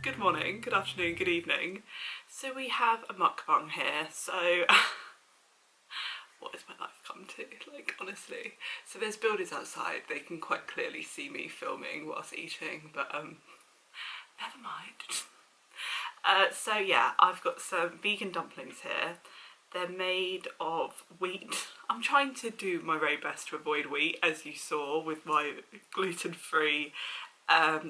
good morning, good afternoon, good evening. So we have a mukbang here, so what has my life come to, like, honestly. So there's builders outside, they can quite clearly see me filming whilst eating, but never mind. So yeah, I've got some vegan dumplings here. They're made of wheat. I'm trying to do my very best to avoid wheat, as you saw with my gluten-free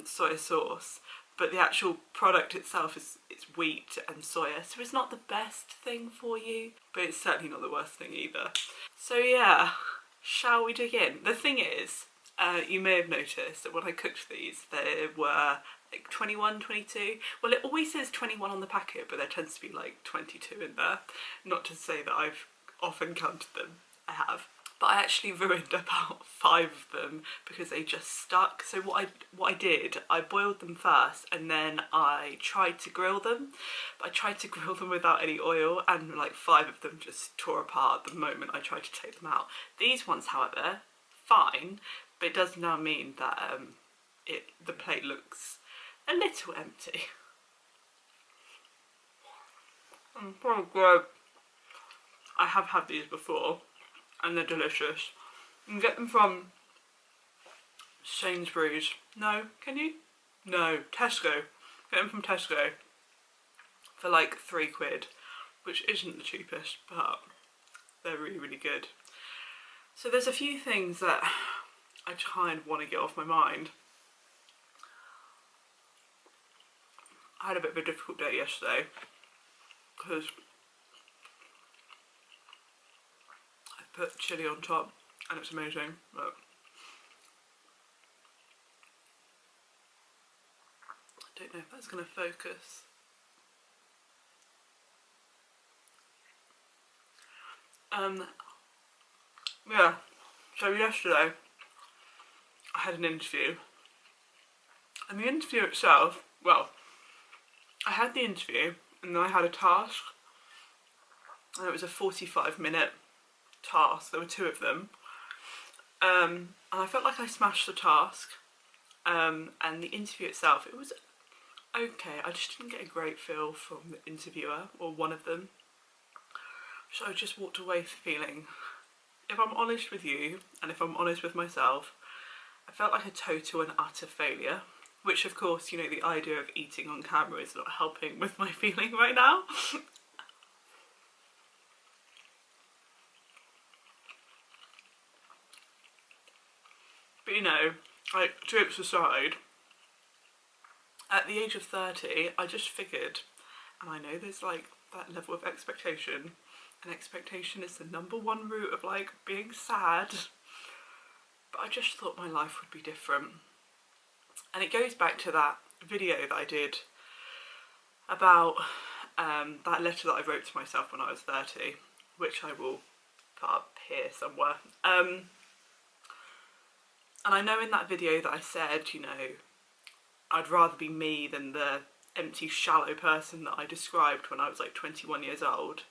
soy sauce. But the actual product itself it's wheat and soya, so it's not the best thing for you, but it's certainly not the worst thing either. So yeah, shall we dig in? The thing is, you may have noticed that when I cooked these, they were like 21, 22. Well, it always says 21 on the packet, but there tends to be like 22 in there. Not to say that I've often counted them, I have. But I actually ruined about 5 of them because they just stuck. So what I did, I boiled them first and then I tried to grill them. But I tried to grill them without any oil and like 5 of them just tore apart the moment I tried to take them out. These ones, however, fine, but it does now mean that the plate looks a little empty. Pretty good. I have had these before and they're delicious. You can get them from Sainsbury's. No, can you? No, Tesco. Get them from Tesco for like £3, which isn't the cheapest, but they're really, really good. So there's a few things that I kind of want to get off my mind. I had a bit of a difficult day yesterday because I put chilli on top and it's amazing, but I don't know if that's going to focus. Yeah, so yesterday I had an interview, and the interview itself, well, I had the interview and then I had a task, and it was a 45-minute task. There were 2 of them, and I felt like I smashed the task, and the interview itself, it was okay. I just didn't get a great feel from the interviewer, or one of them, so I just walked away feeling, if I'm honest with you and if I'm honest with myself, I felt like a total and utter failure, which of course, you know, the idea of eating on camera is not helping with my feeling right now. But you know, like, jokes aside, at the age of 30, I just figured, and I know there's like that level of expectation, and expectation is the #1 root of like being sad, but I just thought my life would be different. And it goes back to that video that I did about that letter that I wrote to myself when I was 30, which I will put up here somewhere. And I know in that video that I said, you know, I'd rather be me than the empty, shallow person that I described when I was like 21 years old.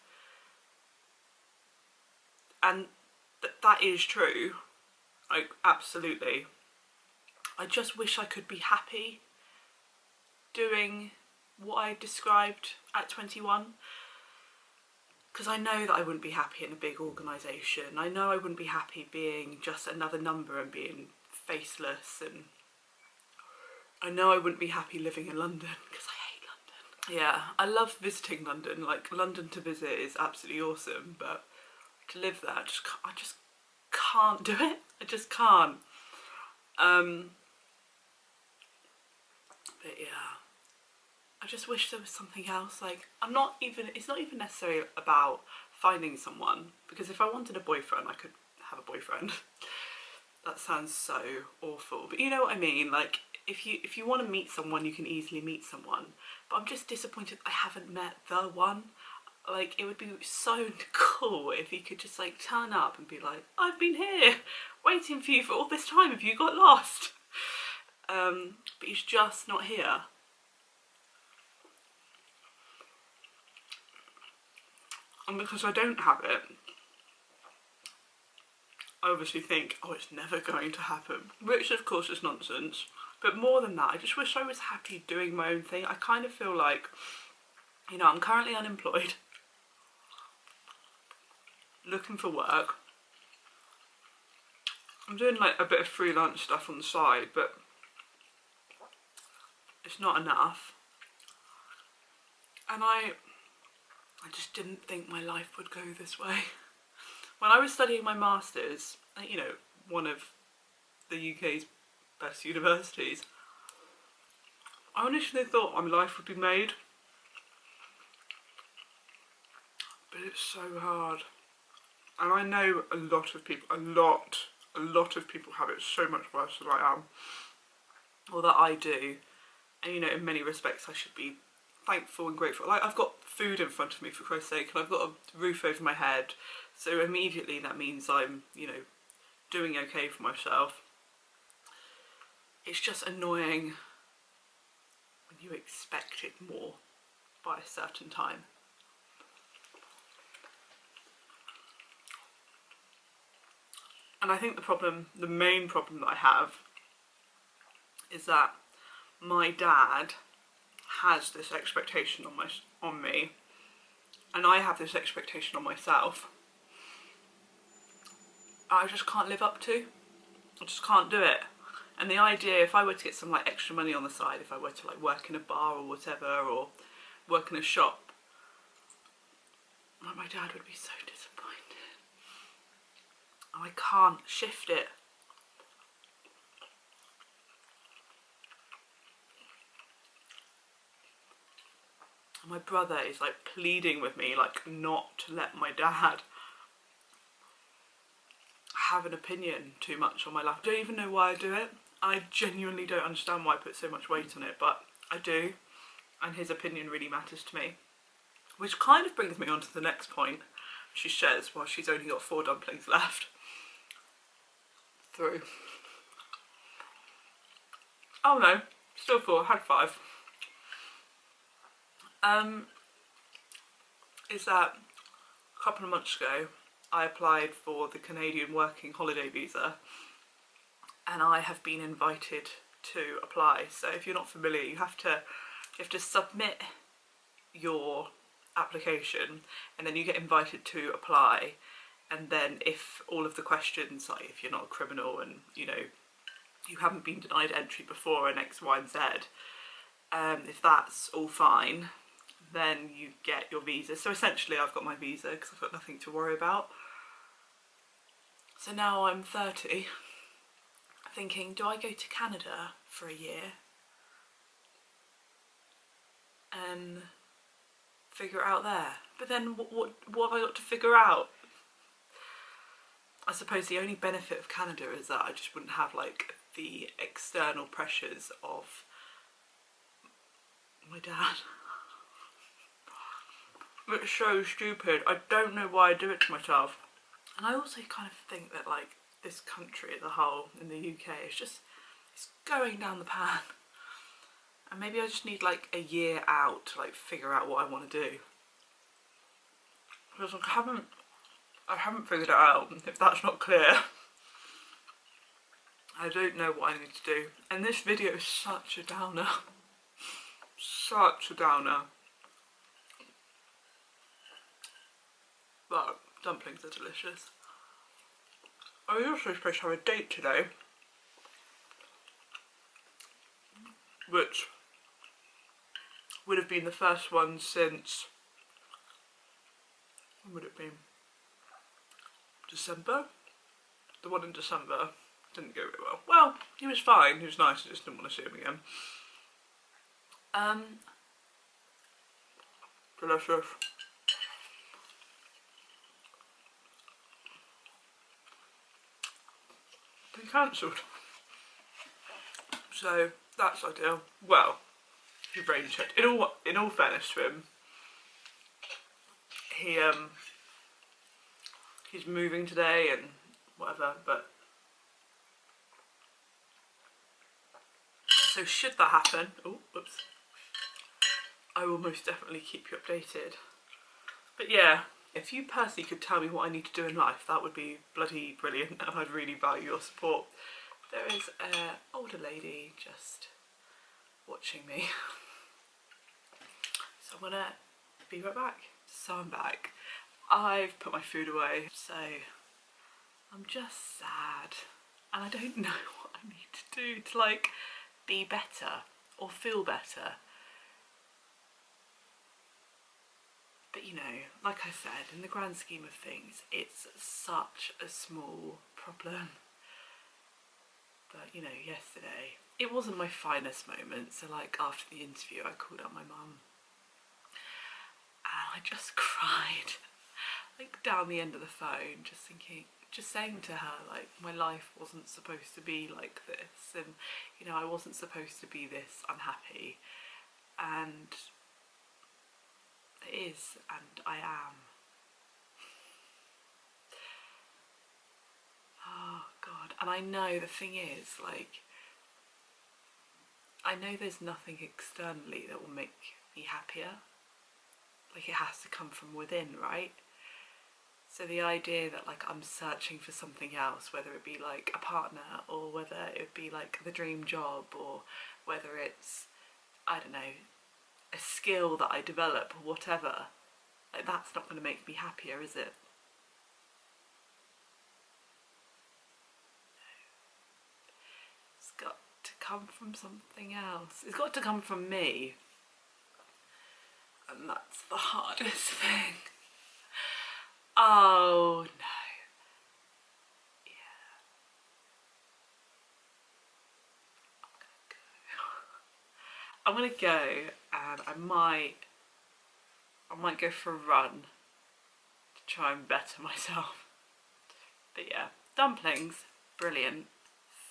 And that is true, like, absolutely. I just wish I could be happy doing what I described at 21. Because I know that I wouldn't be happy in a big organisation. I know I wouldn't be happy being just another number and being faceless, and I know I woun't be happy living in London because I hate London. Yeah, I love visiting London. Like, London to visit is absolutely awesome, but to live there, I just can't do it. I just can't. But yeah, I just wish there was something else. Like, it's not even necessarily about finding someone, because if I wanted a boyfriend, I could have a boyfriend. That sounds so awful, but you know what I mean. Like, if you want to meet someone, you can easily meet someone, but I'm just disappointed I haven't met the one. Like, it would be so cool if he could just like turn up and be like, I've been here waiting for you for all this time, have you got lost? But he's just not here. And because I don't have it, I obviously think, oh, it's never going to happen, which of course is nonsense. But more than that, I just wish I was happy doing my own thing. I kind of feel like, you know, I'm currently unemployed, looking for work. I'm doing like a bit of freelance stuff on the side, but it's not enough. And I just didn't think my life would go this way. When I was studying my masters, you know, one of the UK's best universities, I initially thought my life would be made, but it's so hard. And I know a lot of people, a lot of people have it so much worse than I am, or that I do. And you know, in many respects I should be thankful and grateful. Like, I've got food in front of me, for Christ's sake, and I've got a roof over my head, so immediately that means I'm, you know, doing okay for myself. It's just annoying when you expect it more by a certain time. And I think the main problem that I have is that my dad has this expectation on me, and I have this expectation on myself. I just can't live up to. I just can't do it. And the idea, if I were to get some like extra money on the side, if I were to like work in a bar or whatever, or work in a shop, my dad would be so disappointed. And I can't shift it. And my brother is like pleading with me, like, not to let my dad have an opinion too much on my life. I don't even know why I do it. I genuinely don't understand why I put so much weight on it, but I do, and his opinion really matters to me. Which kind of brings me on to the next point she shares while she's only got 4 dumplings left. Through. Oh no, still 4, had 5. Is that a couple of months ago I applied for the Canadian Working Holiday Visa, and I have been invited to apply. So if you're not familiar, you have to submit your application, and then you get invited to apply. And then if all of the questions, like if you're not a criminal and you know you haven't been denied entry before and X, Y and Z, if that's all fine, then you get your visa. So essentially I've got my visa because I've got nothing to worry about. So now I'm 30, thinking, do I go to Canada for a year and figure it out there? But then what have I got to figure out? I suppose the only benefit of Canada is that I just wouldn't have like the external pressures of my dad. It's so stupid. I don't know why I do it to myself. And I also kind of think that like this country as a whole in the UK is just, it's going down the pan. And maybe I just need like a year out to like figure out what I want to do. Because I haven't figured it out, if that's not clear. I don't know what I need to do. And this video is such a downer. Such a downer. But dumplings are delicious. I was also supposed to have a date today, which would have been the first one since, when would it be? December? The one in December didn't go very well. Well, he was fine, he was nice, I just didn't want to see him again. Delicious. Been cancelled. So that's ideal. Well, he brain checked. In all fairness to him, he's moving today and whatever, but so should that happen, oh whoops, I will most definitely keep you updated. But yeah, if you personally could tell me what I need to do in life, that would be bloody brilliant, and I'd really value your support. There is an older lady just watching me. So I'm gonna be right back. So I'm back. I've put my food away, so I'm just sad. And I don't know what I need to do to like be better or feel better. But you know, like I said, in the grand scheme of things, it's such a small problem. But you know, yesterday, it wasn't my finest moment. So like after the interview, I called up my mum and I just cried, like down the end of the phone, just thinking, just saying to her, like, my life wasn't supposed to be like this, and you know, I wasn't supposed to be this unhappy, and it is, and I am. Oh God. And I know the thing is, like, I know there's nothing externally that will make me happier. Like, it has to come from within, right? So the idea that like I'm searching for something else, whether it be like a partner or whether it be like the dream job or whether it's, I don't know, a skill that I develop or whatever, like that's not going to make me happier, is it? It's got to come from something else. It's got to come from me. And that's the hardest thing. Oh no. I'm gonna go and I might go for a run to try and better myself. But yeah, dumplings, brilliant.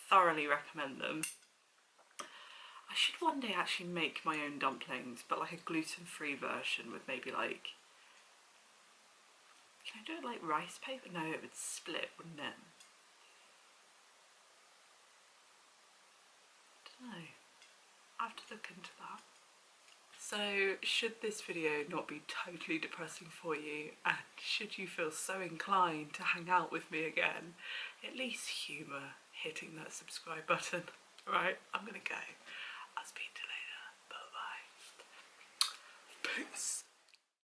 Thoroughly recommend them. I should one day actually make my own dumplings, but like a gluten-free version with maybe like, can I do it like rice paper? No, it would split, wouldn't it? I don't know. I have to look into that. So should this video not be totally depressing for you, and should you feel so inclined to hang out with me again, at least humour hitting that subscribe button. Right, I'm gonna go. I'll speak to you later. Bye bye. Peace.